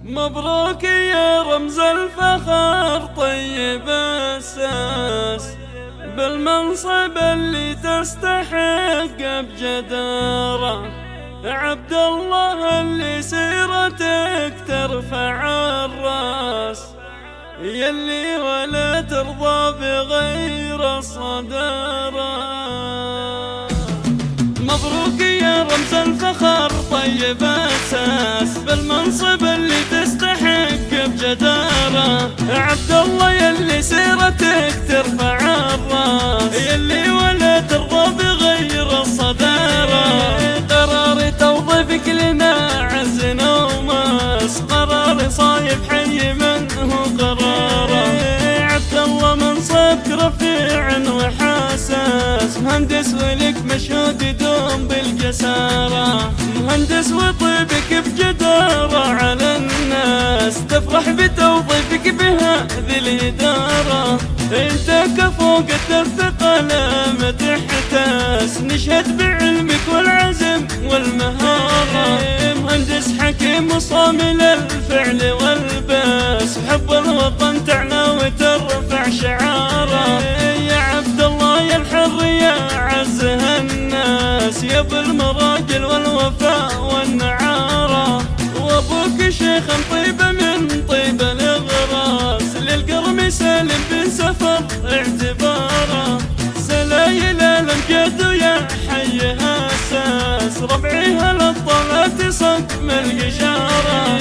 مبروك يا رمز الفخر طيب الساس بالمنصب اللي تستحق بجدارة. عبد الله اللي سيرتك ترفع الراس، يلي ولا ترضى بغير الصدارة. مبروك يا رمز الفخر طيب الساس بالمنصب اللي تستحق بجدارة. عبد الله يلي سيرتك ترفع الراس، يلي ولا ترضى بغير الصدارة. قراري توظيفك لنا عز نوماس، قراري صايب حي منه قراره. عبد الله منصبك رفيع وحساس، مهندس ولك مشهود يدوم بالجسارة. مهندس وطيبك بجدارة على الناس، تفرح بتوظيفك بهذه الإدارة. انت كفوق الثقل ما تحتاس، نشهد بعلمك والعزم والمهارة. مهندس حكيم وصامل الفعل والباس، حب الوطن تعلى وترفع شعاره. يا عبد الله يا الحر يا عزها الناس، يا بالمراجل والوفاء والنعارة. وابوك شيخ طيبة من طيبة الغراس، للقرم سالم بن سفر اعتباره. سلايل الامجاد ويا حيها اساس، ربعيها للطلات صقم القشارة.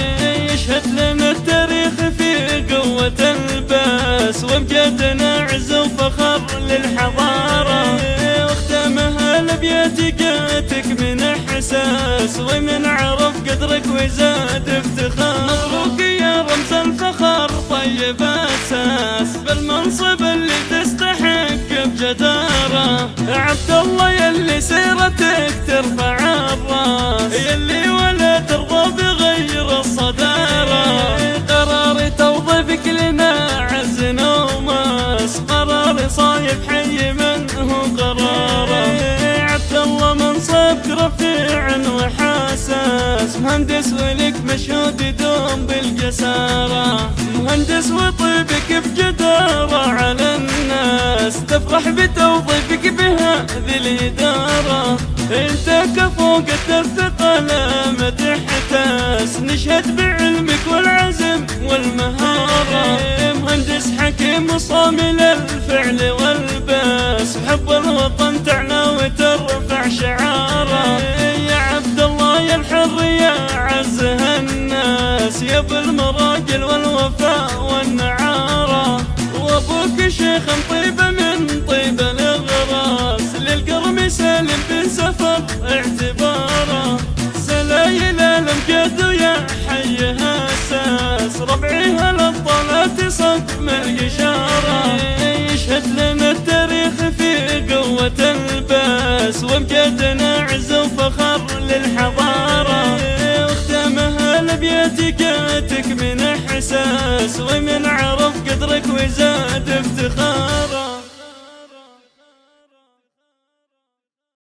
يشهد لنا التاريخ في قوة الباس، وامجادنا عز وفخر للحضارة. واختامها الابيات جاتك من احساس، ومن عرف قدرك وزاد افتخار. مبروك يا رمز الفخر طيب اساس بالمنصب اللي تستحق بجدارة. عبد الله يلي سيرتك ترفع الراس، يلي ولا ترضى بغير الصدارة. قراري توظيفك لنا عز نوماس، قراري صايب حي منه قراره. عبد الله منصبك رفيع وحساس، مهندس ولك مشهود يدوم بالجسارة. مهندس وطيبك بجدارة على الناس، تفرح بتوظيفك بهذه الإدارة. انت كفوق الثقل ما تحتاس، نشهد بعلمك والعزم والمهارة. مهندس حكيم وصامل الفعل والباس، حب الوطن تعلى وترفع شعاره. يا عبد الله يا الحر يا عزها الناس، يا بالمراجل والوفاء والنعارة. وابوك شيخ طيبة من طيبة الغراس، للقرم سالم بن سفر اعتباره. سلايل الامجاد ويا حيها اساس، ربعيها للطلات صقم القشارة. يشهد لنا التاريخ في قوة الباس، وامجادنا عز وفخر للحضارة. واختامها الابيات جاتك من احساس، ومن عرف قدرك وزاد افتخاره.